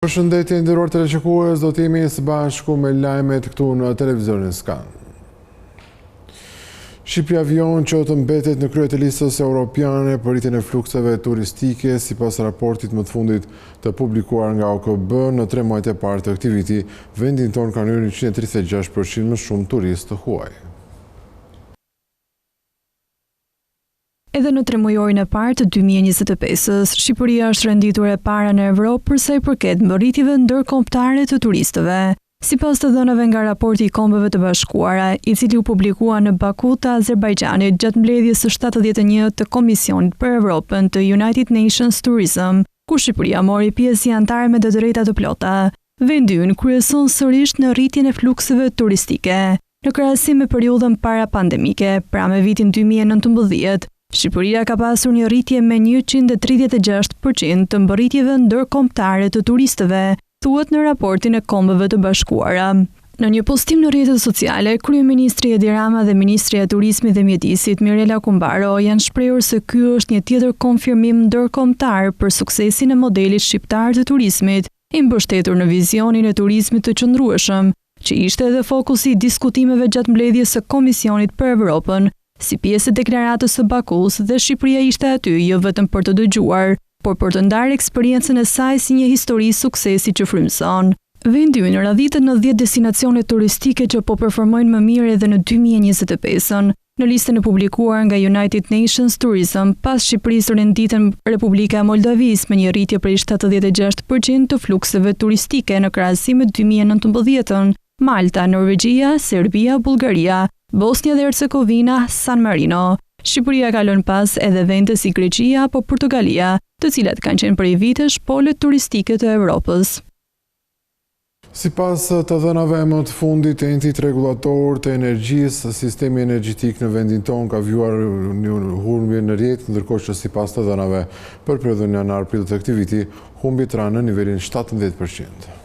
Përshëndetje nderuar teleshikues, do të jemi së bashku me lajmet këtu në televizionin Skan. Shqipëria vijon që të mbetet në krye të listës europiane për rritjen e flukseve turistike, sipas raportit më të fundit të publikuar nga OKB në 3 muajt e parë të këtij viti, vendin tonë ka hyrë 136% më shumë turistë të huaj. Edhe në 3 muajorin e parë të 2025-s, Shqipëria është renditur e para në Evropë për sa i përket mbërritjeve ndërkombëtare të turistëve. Sipas të dhënave nga raporti i Kombeve të Bashkuara, i cili u publikua në Baku të Azerbajxhanit gjatë mbledhjes së 71 të Komisionit për Evropën të United Nations Tourism, ku Shqipëria mori pjesë si anëtare me të drejta të plota, vendi ynë kryeson sërish në rritjen e flukseve turistike. Në krahasim me periudhën para pandemike, pra me vitin 2019, Shqipëria ka pasur një rritje me 136% të mbërritjeve ndërkombëtare të turistëve, thuhet në raportin e Kombeve të Bashkuara. Në një postim në rrjetet sociale, kryeministri Edi Rama dhe ministri e Turizmit dhe Mjedisit Mirela Kumbaro janë shprehur se ky është një tjetër konfirmim ndërkombëtar për suksesin e modelit shqiptar të turizmit, i mbështetur në vizionin e turizmit të qëndrueshëm, që ishte edhe fokusi i diskutimeve gjatë mbledhjes së Komisionit për Evropën. Si pjesë e deklaratës së Bakus, dhe Shqipëria ishte aty jo vetëm për të dëgjuar, por për të ndarë eksperiencën e saj si një histori suksesi që frymëson. Vendi ynë radhitet në 10 destinacione turistike që po performojnë më mirë edhe në 2025-ën. Në listën e publikuar nga United Nations Tourism, pas Shqipërisë renditen Republika e Moldavisë me një rritje prej 76% të flukseve turistike në krahasim me 2019-ën, Malta, Norvegjia, Serbia, Bullgaria, Bosnia dhe Hercegovina, San Marino. Shqipëria ka lënë pas edhe vende si Greqia apo Portugalia, të cilat kanë qenë prej vitesh pole turistike të Evropës. Sipas të dhënave më të fundit të entit rregullator të energjisë, sistemi energjetik në vendin tonë ka vjuar një humbje në rjetë, ndërkohë që sipas të dhënave për periudhën janar-prill të këtij viti, humbjet ranë në nivelin 17%.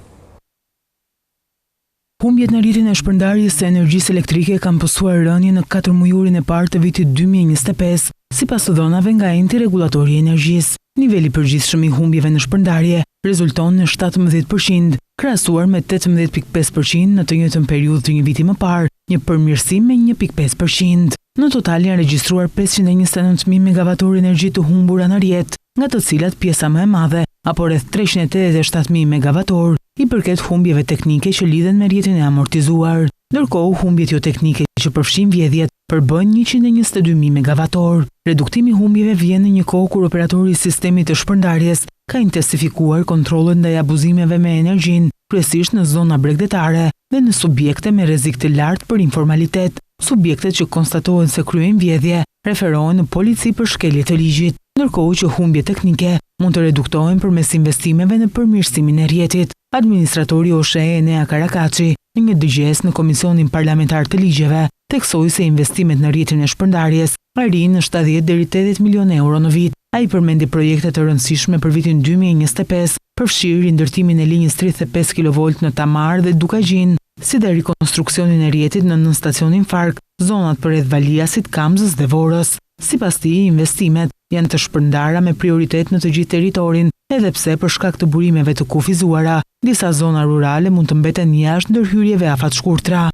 Humbjet në rritjen e shpërndarjes së energjisë elektrike kanë pësuar rënje në 4 muajorin e parë të vitit 2025, sipas të dhënave nga enti rregullatori i energjisë. Niveli përgjithshëm i humbjeve në shpërndarje rezulton në 17%, krahasuar me 18.5% në të njëjtën periudhë të një viti më parë, një përmirësim me 1.5%. Në total janë regjistruar 529.000 megavatorë energji të humbura në rrjet, nga të cilat pjesa më e madhe, apo rreth 387.000 megavatorë, i përket humbjeve teknike që lidhen me rrjetin e amortizuar. Ndërkohë, humbjet jo teknike që përfshin vjedhjet përbën 122.000 megavatorë. Reduktimi i humbjeve vjen në një kohë kur operatori i sistemit të shpërndarjes ka intensifikuar kontrollet ndaj abuzimeve me energjinë, kryesisht në zona bregdetare dhe në subjekte me rrezik të lartë për informalitet. Subjektet që konstatohen se kryejnë vjedhje referohen në polici për shkelje të ligjit, ndërkohë që humbjet teknike mund të reduktohen përmes investimeve në përmirësimin e rrjetit. Administratori OSHE Enea Karakaçi, në një dëgjes në Komisionin Parlamentar të Ligjeve, theksoi se investimet në rrjetin e shpërndarjes arrin në 70 deri 80 milionë euro në vit. Ai përmendi projekte të rëndësishme për vitin 2025, përfshirë ndërtimin e linjës 35 kV në Tamar dhe Dukagjin, si dhe rikonstruksionin e rrjetit në nën stacionin Fark, zonat përreth Valiasit, Kamzës dhe Vorës. Sipas tij, investimet janë të shpërndara me prioritet në të gjithë territorin, edhe pse për shkak të burimeve të kufizuara, disa zona rurale mund të mbeten jashtë ndërhyrjeve afat shkurtra.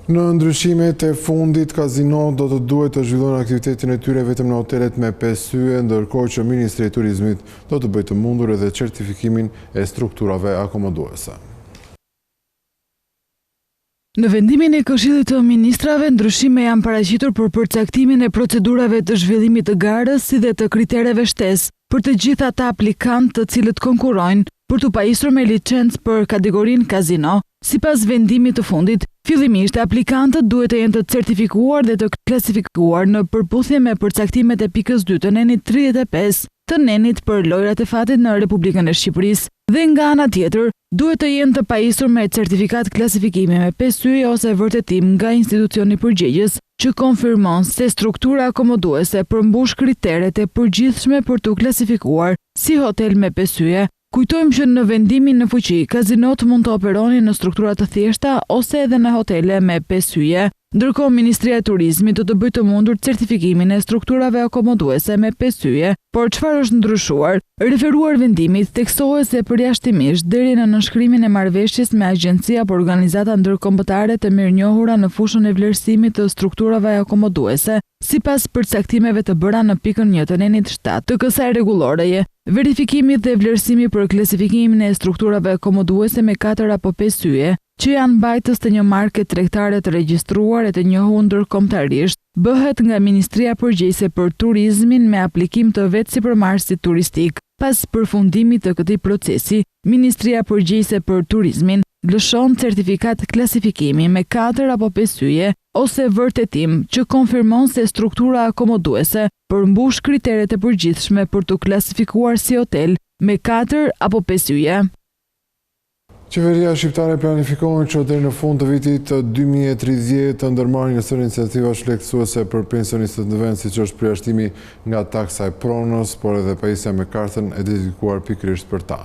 Në ndryshimet e fundit, Kazino do të duhet të zhvillojnë aktivitetin e tyre vetëm në hotelet me 5 yje, ndërkohë që Ministri i Turizmit do të bëjë të mundur edhe certifikimin e strukturave akomoduese. Në vendimin e Këshillit të Ministrave, ndryshime janë paraqitur për përcaktimin e procedurave të zhvillimit të garës si dhe të kritereve shtesë për të gjithë ata aplikantë të cilët konkurrojnë për të pajisur me licencë për kategorinë Kazino. Sipas vendimit të fundit, fillimisht aplikantët duhet të jenë të certifikuar dhe të klasifikuar në përputhje me përcaktimet e pikës 2 të nenit 35 të nenit për lojrat e fatit në Republikën e Shqipërisë, dhe nga ana tjetër duhet të jenë të pajisur me certifikat klasifikimi me 5 yje ose vërtetim nga institucioni përgjegjës që konfirmon se struktura akomoduese përmbush kriteret e përgjithshme për të klasifikuar si hotel me 5 yje, Kujtojmë që në vendimin në fuqi, kazinot mund të operonin në struktura të thjeshta ose edhe në hotele me 5 hyje, ndërkohë Ministria e Turizmit do të bëjë të mundur certifikimin e strukturave akomoduese me 5 hyje, por çfarë është ndryshuar? Referuar vendimit theksohet se përjashtimisht deri në nënshkrimin e marrëveshjes me agjencia apo organizata ndërkombëtare të mirënjohura në fushën e vlerësimit të strukturave akomoduese, sipas përcaktimeve të bëra në pikën 1 të nenit 7 të kësaj rregulloreje, verifikimi dhe vlerësimi për klasifikimin e strukturave akomoduese me 4 apo 5 hyje, që janë mbajtës të një marke tregtare të regjistruar e të njohur ndërkombëtarisht, bëhet nga Ministria Përgjegjëse për Turizmin me aplikim të vetë sipërmarrësit turistik. Pas përfundimit të këtij procesi, Ministria Përgjegjëse për Turizmin lëshon certifikat klasifikimi me 4 apo 5 hyje ose vërtetim që konfirmon se struktura akomoduese përmbush kriteret e përgjithshme për të klasifikuar si hotel me 4 apo 5 hyje. Qeveria shqiptare planifikohen që deri në fund të vitit 2030 të ndërmarrë një sër iniciativash lehtësuese për pensionistët në vend, siç është përjashtimi nga taksa e pronës, por edhe pajisja me kartën e dedikuar pikërisht për ta.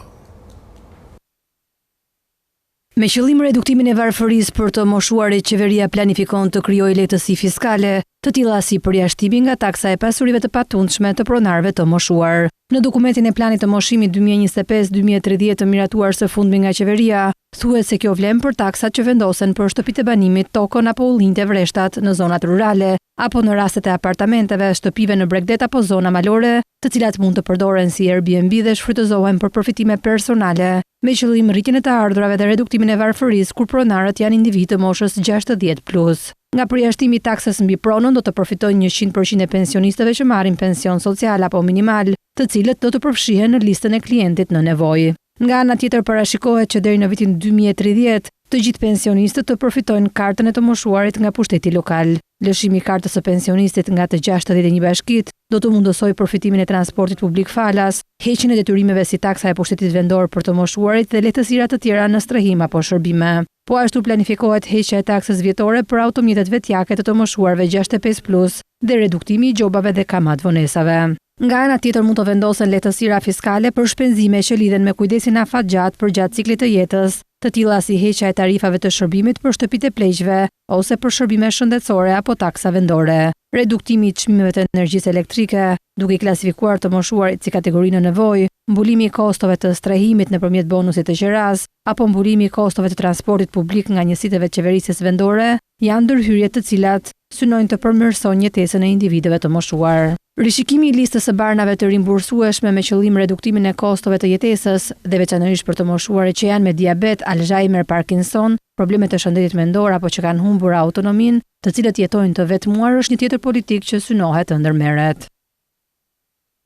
Me qëllim reduktimin e varfërisë për të moshuarit, qeveria planifikon të krijojë lehtësi fiskale, të tilla si përjashtimi nga taksa e pasurive të patundshme të pronarëve të moshuar. Në dokumentin e planit të moshimit 2025-2030 të miratuar së fundmi nga qeveria, thuhet se kjo vlen për taksat që vendosen për shtëpitë e banimit, tokën apo ullinjtë e vreshtat në zonat rurale, apo në rastet e apartamenteve, shtëpive në bregdet apo zona malore, të cilat mund të përdoren si Airbnb dhe shfrytëzohen për përfitime personale, me qëllim rritjen e të ardhurave dhe reduktimin e varfërisë kur pronarët janë individë të moshës 60+. Nga përjashtimi i taksës mbi pronën do të përfitojnë 100% e pensionistëve që marrin pension social apo minimal, të cilët do të përfshihen në listën e klientit në nevojë. Nga ana tjetër parashikohet që deri në vitin 2030 të gjithë pensionistët të përfitojnë kartën e të moshuarit nga pushteti lokal. Lëshimi i kartës së pensionistit nga të 61 bashkitë do të mundësojë përfitimin e transportit publik falas, heqjen e detyrimeve si taksa e pushtetit vendor për të moshuarit dhe lehtësira të tjera në strehim apo shërbime. Po ashtu planifikohet heqja e taksës vjetore për automjetet vetjake të moshuarve 65+ dhe reduktimi i gjobave dhe kamat vonesave. Nga ana tjetër mund të vendosen lehtësira fiskale për shpenzime që lidhen me kujdesin afatgjat përgjatë ciklit të jetës, të tilla si heqja e tarifave të shërbimit për shtëpitë e pleqjve ose për shërbime shëndetësore apo taksa vendore. Reduktimi i çmimeve të energjisë elektrike, duke i klasifikuar të moshuarit si kategori në nevojë, mbulimi i kostove të strehimit nëpërmjet bonusit të qeras, apo mbulimi i kostove të transportit publik nga njësitë e vetëqeverisjes vendore, janë ndërhyrje të cilat synojnë të përmirësojnë jetesën e individëve të moshuar. Rishikimi i listës së barnave të rimbursueshme me qëllim reduktimin e kostove të jetesës dhe veçanërisht për të moshuarit që janë me diabet, Alzheimer, Parkinson, probleme të shëndetit mendor apo që kanë humbur autonominë, të cilët jetojnë të vetmuar, është një tjetër politikë që synohet të ndërmerret.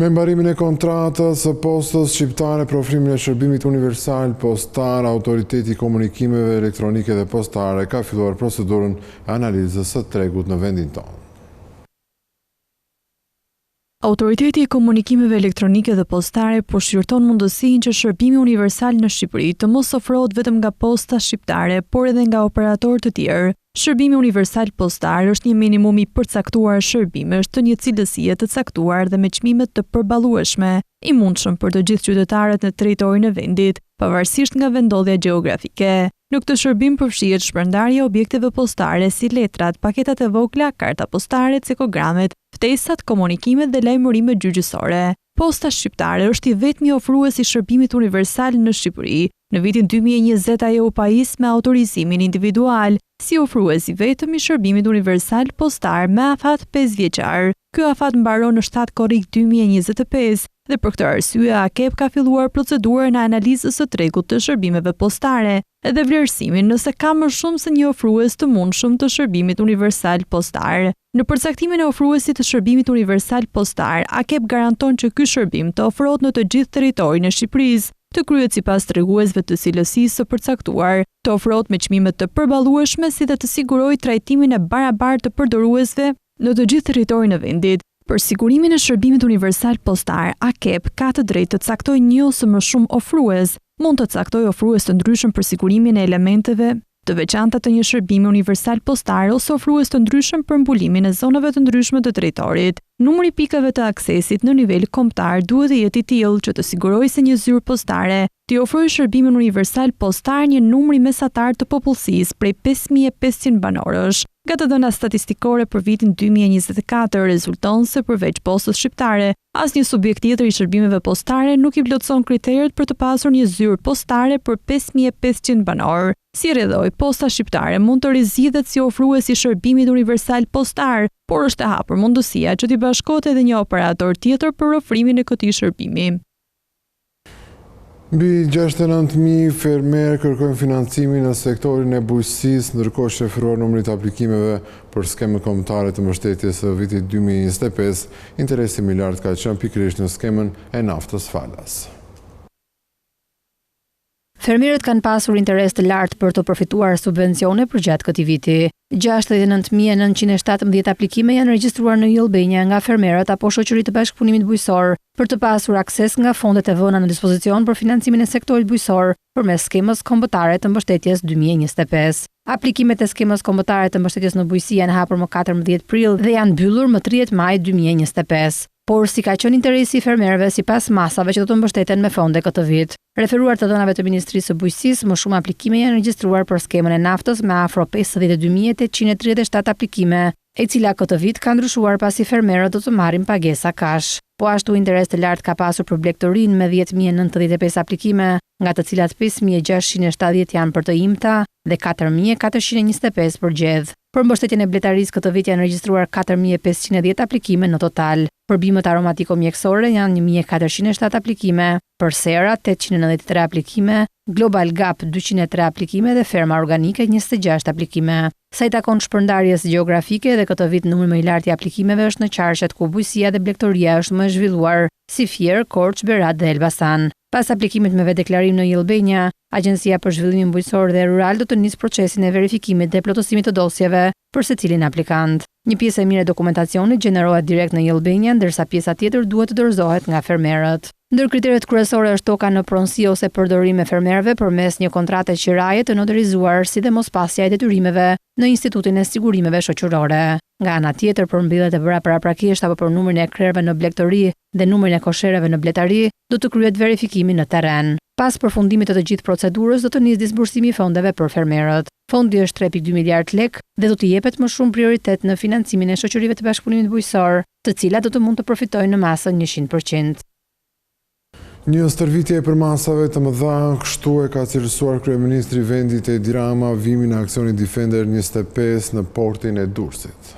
Me mbarimin e kontratës së Postës Shqiptare për ofrimin e shërbimit universal postar, Autoriteti i Komunikimeve Elektronike dhe Postare ka filluar procedurën e analizës së tregut në vendin tonë. Autoriteti i Komunikimeve Elektronike dhe Postare po shqyrton mundësinë që shërbimi universal në Shqipëri të mos ofrohet vetëm nga Posta Shqiptare, por edhe nga operatorë të tjerë. Shërbimi universal postar është një minimum i përcaktuar shërbimesh të një cilësie të caktuar dhe me çmime të përballueshme, i mundshëm për të gjithë qytetarët në territorin e vendit, pavarësisht nga vendodhja gjeografike. Në këtë shërbim përfshihet shpërndarja e objekteve postare si letrat, paketat e vogla, karta postare, cekogramet, ftesat, komunikimet dhe lajmërimet gjyqësore. Posta Shqiptare është i vetmi ofrues i shërbimit universal në Shqipëri. Në vitin 2020 ajo u pajis me autorizimin individual si ofrues i vetëm i shërbimit universal postar me afat 5 vjeçar. Ky afat mbaron në 7 korrik 2025 dhe për këtë arsye AKEP ka filluar procedurën e analizës së tregut të shërbimeve postare dhe vlerësimin nëse ka më shumë se një ofrues të mundshëm të shërbimit universal postar. Në përcaktimin e ofruesit të shërbimit universal postar, AKEP garanton që ky shërbim të ofrohet në të gjithë territorin e Shqipërisë, të kryhet sipas treguesve të cilësisë së përcaktuar, të ofrohet me çmime të përballueshme si dhe të sigurojë trajtimin e barabartë të përdoruesve në të gjithë territorin e vendit. Për sigurimin e shërbimit universal postar, AKEP ka të drejtë të caktojë një ose më shumë ofrues, mund të caktojë ofrues të ndryshëm për sigurimin e elementeve të veçanta të një shërbimi universal postar ose ofrues të ndryshëm për mbulimin e zonave të ndryshme të territorit. Numri i pikave të aksesit në nivel kombëtar duhet të jetë i tillë që të sigurojë se një zyrë postare të ofrojë shërbimin universal postar një numri mesatar të popullsisë prej 5500 banorësh. Nga të dhëna statistikore për vitin 2024 rezulton se përveç Postës Shqiptare, asnjë subjekt tjetër i shërbimeve postare nuk i plotëson kriteret për të pasur një zyrë postare për 5500 banor. Si rrjedhoi, Posta Shqiptare mund të rizidhet si ofrues i shërbimit universal postar, por është e hapur mundësia që t'i bashkohet edhe një operator tjetër për ofrimin e këtij shërbimi. Mbi 69.000 fermerë kërkojnë financimin në sektorin e bujqësisë, ndërkohë shefuar numrit të aplikimeve për skemën kombëtare të mbështetjes së vitit 2025, interesi më i lartë ka qenë pikërisht në skemën e naftës falas. Fermerët kanë pasur interes të lartë për të përfituar subvencione për gjatë këtij viti. 69.917 aplikime janë regjistruar në Albania nga fermerët apo shoqëritë të bashkëpunimit bujqësor për të pasur akses nga fondet e vëna në dispozicion për financimin e sektorit bujqësor përmes skemës kombëtare të mbështetjes 2025. Aplikimet e skemës kombëtare të mbështetjes në bujqësi janë hapur më 14 prill dhe janë mbyllur më 30 maj 2025. Por si ka qenë interesi i fermerëve sipas masave që do të mbështeten me fonde këtë vit. Referuar të dhënave të Ministrisë së Bujqësisë, më shumë aplikime janë regjistruar për skemën e naftës me afro 52.837 aplikime, e cila këtë vit ka ndryshuar pasi fermerët do të marrin pagesa cash. Po ashtu interes të lartë ka pasur për blegtorin me 10.095 aplikime, nga të cilat 5.670 janë për të imta dhe 4.425 për gjedh. Për mbështetjen e bletarisë këtë vit janë regjistruar 4.510 aplikime në total. Për bimët aromatiko-mjekësore janë 1.407 aplikime, për sera 893 aplikime, Global Gap 203 aplikime dhe ferma organike 26 aplikime. Sa i takon shpërndarjes gjeografike dhe këtë vit numri më i lartë i aplikimeve është në qarqet ku bujqësia dhe blegtoria është më e zhvilluar, si Fier, Korç, Berat dhe Elbasan. Pas aplikimit me vetë-deklarim në Albania, Agjencia për Zhvillimin Bujqësor dhe Rural do të nisë procesin e verifikimit dhe plotësimit të dosjeve për secilin aplikant. Një pjesë e mirë e dokumentacionit gjenerohet direkt në Albania, ndërsa pjesa tjetër duhet të dorëzohet nga fermerët. Ndër kriteret kryesore është toka në pronësi ose përdorim e fermerëve përmes një kontrate qiraje të notarizuar, si dhe mospasja e detyrimeve në Institutin e Sigurimeve Shoqërore. Nga ana tjetër, për mbyllet e bëra paraprakisht apo për numrin e krerëve në blegtori dhe numrin e koshereve në bletari, do të kryhet verifikimi në terren. Pas përfundimit të gjithë procedurës, do të nisë disbursimi i fondeve për fermerët. Fondi është 3.2 miliard lek dhe do të jepet më shumë prioritet në financimin e shoqërive të bashkëpunimit bujqësor, të cilat do të mund të përfitojnë në masën 100%. Një stërvitje e përmasave të mëdha, kështu e ka cilësuar kryeministri i vendit Edi Rama vimin e aksionit Defender 25 në portin e Durrësit.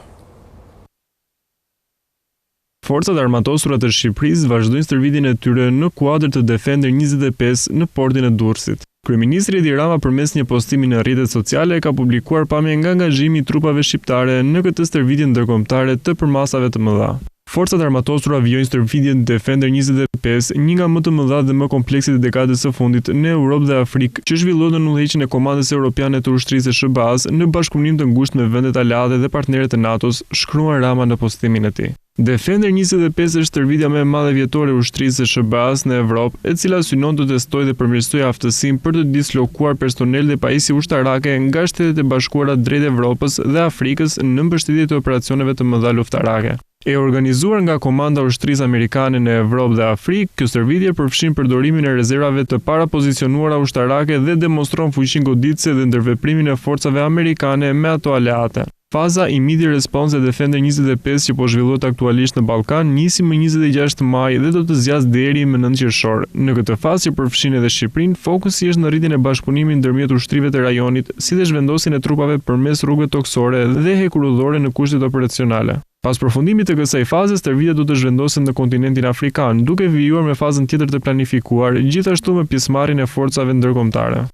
Forcat armatosura të Shqipërisë vazhdojnë stërvitjen e tyre në kuadër të Defender 25 në portin e Durrësit. Kryeministri Edi Rama përmes një postimi në rrjetet sociale ka publikuar pamje nga angazhimi i trupave shqiptare në këtë stërvitje ndërkombëtare të përmasave të mëdha. Forcat armatosura vijojnë stërvitjen Defender 25, një nga më të mëdha dhe më komplekse të dekadës së fundit në Europë dhe Afrikë, që zhvillohet në udhëheqjen e Komandës Europiane të Ushtrisë së SBA-s në bashkëpunim të ngushtë me vendet aleate dhe partnerët e NATO-s, shkruan Rama në postimin e tij. Defender 25 është stërvitja më e madhe vjetore e ushtrisë së SBA-s në Evropë, e cila synon të testojë dhe përmirësojë aftësinë për të dislokuar personel dhe pajisje ushtarake nga Shtetet e Bashkuara drejt Evropës dhe Afrikës në mbështetje të operacioneve të mëdha luftarake. E organizuar nga Komanda Ushtrisë Amerikane në Evropë dhe Afrikë, kjo stërvitje përfshin përdorimin e rezervave të parapozicionuara ushtarake dhe demonstron fuqinë goditëse dhe ndërveprimin e forcave amerikane me ato aleate. Faza Immediate Response e Defender 25 që po zhvillohet aktualisht në Ballkan nisi më 26 maj dhe do të zgjasë deri më 9 qershor. Në këtë fazë që përfshin edhe Shqipërinë, fokusi është në rritjen e bashkëpunimit ndërmjet ushtrive të rajonit, si dhe zhvendosjen e trupave përmes rrugëve toksore dhe hekurudhore në kushtet operacionale. Pas përfundimit të kësaj faze, stërvitjet do të zhvendosen në kontinentin afrikan, duke vijuar me fazën tjetër të planifikuar, gjithashtu me pjesëmarrjen e forcave ndërkombëtare.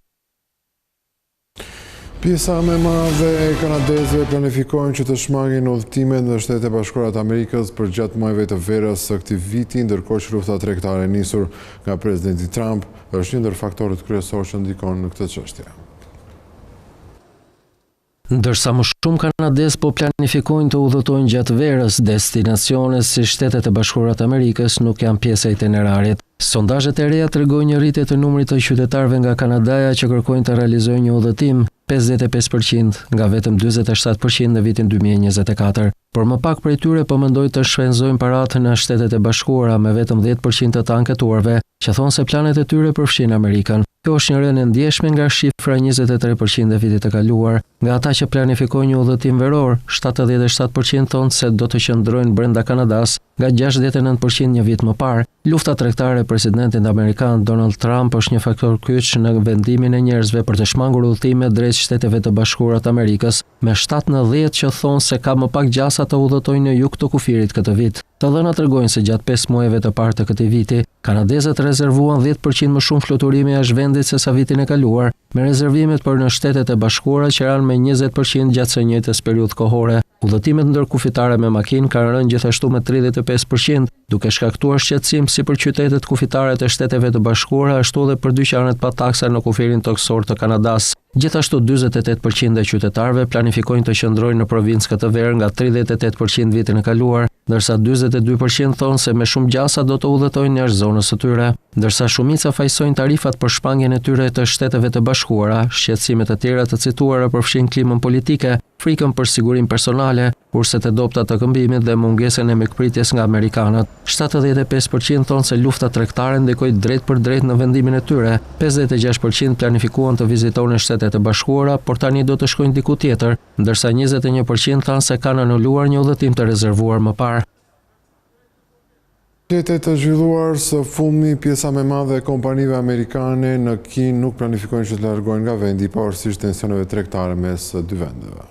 Pjesa më e madhe e kanadezëve planifikojnë që të shmangin udhëtimet në Shtetet e Bashkuara të Amerikës për gjatë muajve të verës së këtij viti, ndërkohë që lufta tregtare e nisur nga presidenti Trump është një ndër faktorët kryesorë që ndikon në këtë çështje. Ndërsa më shumë kanadezë po planifikojnë të udhëtojnë gjatë verës, destinacione si Shtetet e Bashkuara të Amerikës nuk janë pjesë e itinerarit. Sondazhet e reja tregojnë një rritje të numrit të qytetarëve nga Kanadaja që kërkojnë të realizojnë një udhëtim. 55% nga vetëm 47% në vitin 2024. Por më pak prej tyre po mendojnë të shpenzojnë paratë në Shtetet e Bashkuara me vetëm 10% të anketuarve, që thonë se planet e tyre përfshin Amerikën. Kjo është një rënë e ndjeshme nga shifra 23% e vitit të kaluar. Nga ata që planifikojnë një udhëtim veror, 77% thonë se do të qëndrojnë brenda Kanadas, nga 69% një vit më parë. Lufta tregtare e presidentit amerikan Donald Trump është një faktor kyç në vendimin e njerëzve për të shmangur udhëtime drejt Shteteve të Bashkuara të Amerikës, me 7 në 10 që thonë se ka më pak gjasa të udhëtojnë në jug të kufirit këtë vit. Të dhënat tregojnë se gjatë 5 muajve të parë të këtij viti, kanadezët rezervuan 10% më shumë fluturime jashtë vendit se sa vitin e kaluar, me rezervimet për në Shtetet e Bashkuara që ranë me 20% gjatë së njëjtës periudhë kohore. Udhëtimet ndërkufitare me makinë kanë rënë gjithashtu me 35%, duke shkaktuar shqetësim si për qytetet kufitare të Shteteve të Bashkuara, ashtu edhe për dyqanet pa taksa në kufirin toksor të Kanadas. Gjithashtu 48% e qytetarëve planifikojnë të qëndrojnë në provincë këtë verë nga 38% vitin e kaluar, ndërsa 42% thonë se me shumë gjasa do të udhëtojnë jashtë zonës së tyre, ndërsa shumica fajsojnë tarifat për shpangjen e tyre të Shteteve të Bashkuara. Shqetësimet e tjera të cituara përfshin klimën politike, frikën për sigurinë personale, kurse të dobta të këmbimit dhe mungesën e mikpritjes nga amerikanët. 75% thonë se lufta tregtare ndikoi drejt për drejt në vendimin e tyre. 56% planifikuan të vizitonin Shtetet e Bashkuara, por tani do të shkojnë diku tjetër, ndërsa 21% thanë se kanë anuluar një udhëtim të rezervuar më parë. Qytetet të zhvilluar së fundmi, pjesa më e madhe e kompanive amerikane në Kinë nuk planifikojnë që të largojnë nga vendi pavarësisht tensioneve tregtare mes dy vendeve.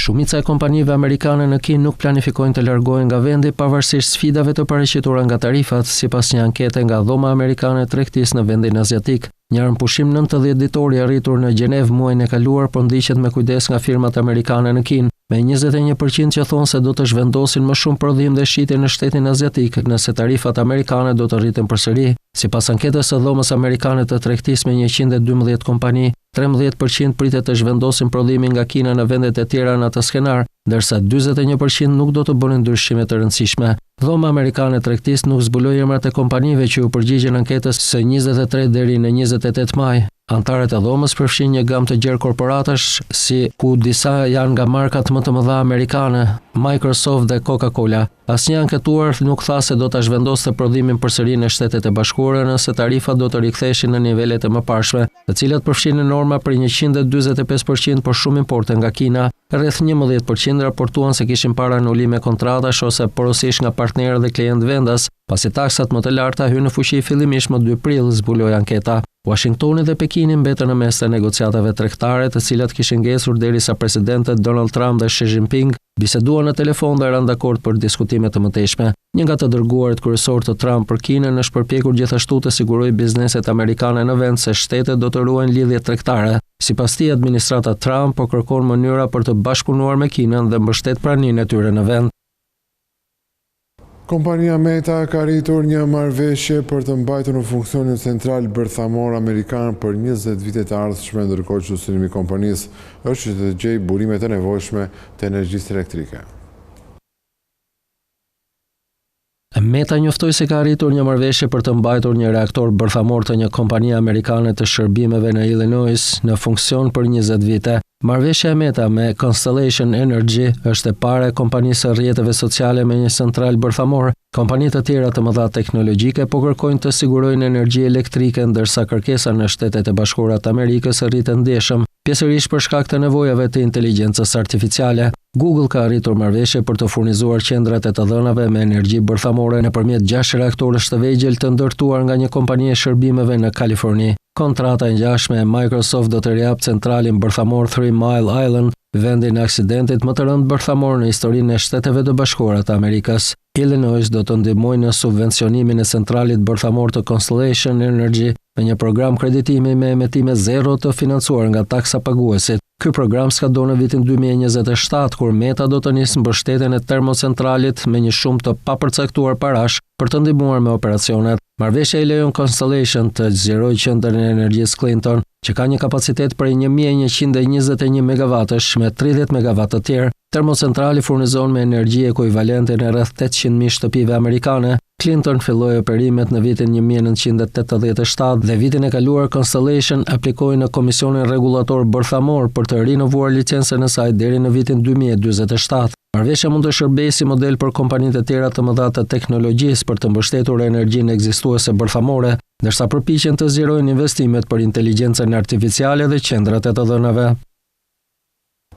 Shumica e kompanive amerikane në Kinë nuk planifikojnë të largohen nga vendi pavarësisht sfidave të paraqitura nga tarifat, sipas një ankete nga Dhoma Amerikane e Tregtisë në vendin aziatik. Një rëmpushim 90 ditori arritur në Gjenev muajin e kaluar po ndiqet me kujdes nga firmat amerikane në Kinë, me 21% që thonë se do të zhvendosin më shumë prodhim dhe shitje në shtetin aziatik nëse tarifat amerikane do të rriten përsëri. Sipas anketës së Dhomës Amerikane të Tregtisë me 112 kompani, 13% pritet të zhvendosin prodhimin nga Kina në vendet e tjera në atë skenar, ndërsa 41% nuk do të bënin ndryshime të rëndësishme. Dhoma Amerikane e Tregtisë nuk zbuloi emrat e kompanive që u përgjigjen anketës së 23 deri në 28 maj. Antarët e dhomës përfshin një gamë të gjerë korporatash, si ku disa janë nga markat më të mëdha amerikane, Microsoft dhe Coca-Cola. Asnjë anketuar nuk tha se do ta zhvendoste prodhimin përsëri në Shtetet e Bashkuara nëse tarifat do të riktheshin në nivelet e mëparshme, të cilat përfshinin norma për 145% për shumë importe nga Kina. Rreth 11% raportuan se kishin para anulime kontratash ose porosish nga partnerë dhe klientë vendas, pasi taksat më të larta hyn në fuqi fillimisht më 2 prill, zbuloi anketa. Washingtoni dhe Pekini mbetën në mes të negociatave tregtare, të cilat kishin ngesur derisa presidentët Donald Trump dhe Xi Jinping biseduan në telefon dhe ranë dakord për diskutime të mëtejshme. Një nga të dërguarit kryesor të Trump për Kinën është përpjekur gjithashtu të sigurojë bizneset amerikane në vend se shtetet do të ruajnë lidhje tregtare. Sipas tij, administrata Trump po kërkon mënyra për të bashkëpunuar me Kinën dhe mbështet praninë e tyre në vend. Kompania Meta ka arritur një marrëveshje për të mbajtur në funksionin central bërthamor amerikan për 20 vite të ardhshme, ndërkohë që synimi i kompanisë është që të gjejë burimet e nevojshme të energjisë elektrike. Meta njoftoi se ka arritur një marrëveshje për të mbajtur një reaktor bërthamor të një kompanie amerikane të shërbimeve në Illinois në funksion për 20 vite. Marrëveshja e Meta me Constellation Energy është e para e kompanisë së rrjeteve sociale me një central bërthamor. Kompani të tjera të mëdha teknologjike po kërkojnë të sigurojnë energji elektrike, ndërsa kërkesa në Shtetet e Bashkuara të Amerikës rritet ndjeshëm, pjesërisht për shkak të nevojave të inteligjencës artificiale. Google ka arritur marrëveshje për të furnizuar qendrat e të dhënave me energji bërthamore nëpërmjet 6 reaktorësh të vegjël të ndërtuar nga një kompani e shërbimeve në Kaliforni. Kontrata e ngjashme e Microsoft do të rijapë centralin bërthamor 3 Mile Island, vendin e aksidentit më të rëndë bërthamor në historinë e Shteteve të Bashkuara të Amerikës. Illinois do të ndihmojë në subvencionimin e centralit bërthamor të Constellation Energy me një program kreditimi me emetime zero të financuar nga taksa paguesit. Ky program ska do në vitin 2027, kur Meta do të nisë mbështetjen e termocentralit me një shumë të papërcaktuar parash për të ndihmuar me operacionet. Marrëveshja i lejon Constellation të zgjerojë qendrën e energjisë Clinton, që ka një kapacitet prej 1121 megawattësh me 30 megawatt të tjerë. Termocentrali furnizon me energji ekuivalente në rreth 800.000 shtëpive amerikane. Clinton filloi operimet në vitin 1987 dhe vitin e kaluar Constellation aplikoi në Komisionin Rregullator Bërthamor për të rinovuar licencën e saj deri në vitin 2047. Marrëveshja mund të shërbejë si model për kompanitë e tjera të mëdha të teknologjisë për të mbështetur energjinë ekzistuese bërthamore, ndërsa përpiqen të zgjerojnë investimet për inteligjencën artificiale dhe qendrat e të dhënave.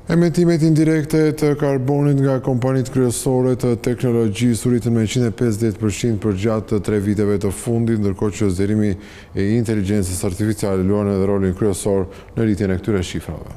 Emetimet indirekte të karbonit nga kompanitë kryesore të teknologjisë u rritën me 150% për gjatë të 3 viteve të fundit, ndërkohë që zgjerimi i inteligjencës artificiale luan edhe rolin kryesor në rritjen e këtyre shifrave.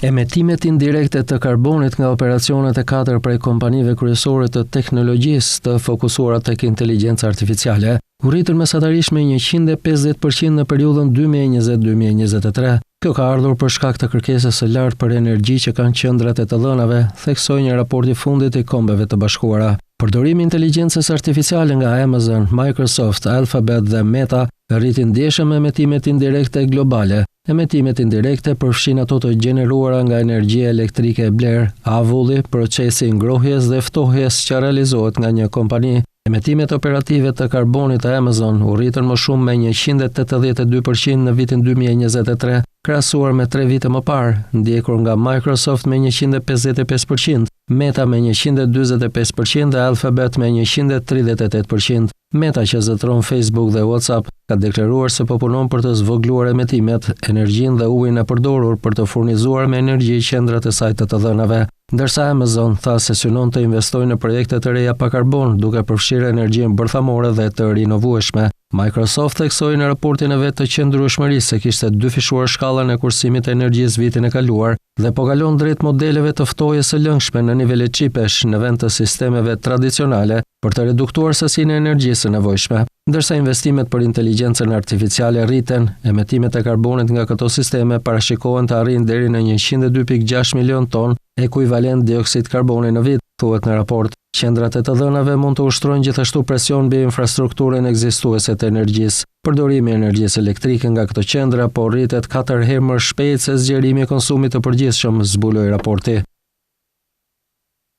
Emetimet indirekte të karbonit nga operacionet e 4 prej kompanive kryesore të teknologjisë të fokusuara tek inteligjenca artificiale u rritën mesatarisht me 150% në periudhën 2020-2023. Kjo ka ardhur për shkak të kërkesës së lartë për energji që kanë qendrat e të dhënave, theksoi një raport i fundit i Kombeve të Bashkuara. Përdorimi i inteligjencës artificiale nga Amazon, Microsoft, Alphabet dhe Meta rriti ndjeshëm emetimet indirekte globale. Emetimet indirekte përfshin ato të gjeneruara nga energjia elektrike e blerë, avulli, procesi i ngrohjes dhe ftohjes që realizohet nga një kompani. Emetimet operative të karbonit të Amazon u rritën më shumë me 182% në vitin 2023, krahasuar me 3 vite më parë, ndjekur nga Microsoft me 155%, Meta me 145% dhe Alphabet me 138%. Meta, që zotëron Facebook dhe WhatsApp, ka deklaruar se po punon për të zvogëluar emetimet, energjinë dhe ujin e përdorur për të furnizuar me energji qendrat e saj të të dhënave, ndërsa Amazon tha se synon të investojë në projekte të reja pa karbon, duke përfshirë energjinë bërthamore dhe të rinovueshme. Microsoft theksoi në raportin e vet të qëndrueshmërisë se kishte dyfishuar shkallën e kursimit të energjisë vitin e kaluar dhe po kalon drejt modeleve të ftohjes së lëngshme në nivele qipesh në vend të sistemeve tradicionale për të reduktuar sasinë e energjisë së nevojshme. Ndërsa investimet për inteligjencën artificiale rriten, emetimet e karbonit nga këto sisteme parashikohen të arrijnë deri në 102.6 milion ton ekuivalent dioksid karboni në vit, thuhet në raport. Qendrat e të dhënave mund të ushtrojnë gjithashtu presion mbi infrastrukturën ekzistuese të energjisë. Përdorimi i energjisë elektrike nga këto qendra po rritet 4 herë më shpejt se zgjerimi i konsumit të përgjithshëm, zbuloi raporti.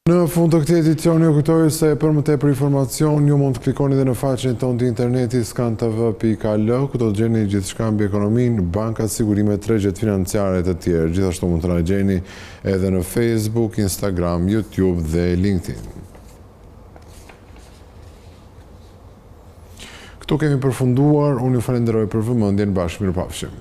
Në fund të këtij edicioni ju kujtoj se për më tepër informacion ju mund të klikoni edhe në faqen tonë të internetit skantv.al, ku do të gjeni gjithçka mbi ekonominë, bankat, sigurimet, tregjet financiare të tjerë. Gjithashtu mund të na gjeni edhe në Facebook, Instagram, YouTube dhe LinkedIn. Këtu kemi përfunduar, unë ju falenderoj për vëmendjen, bashkë mirupafshim.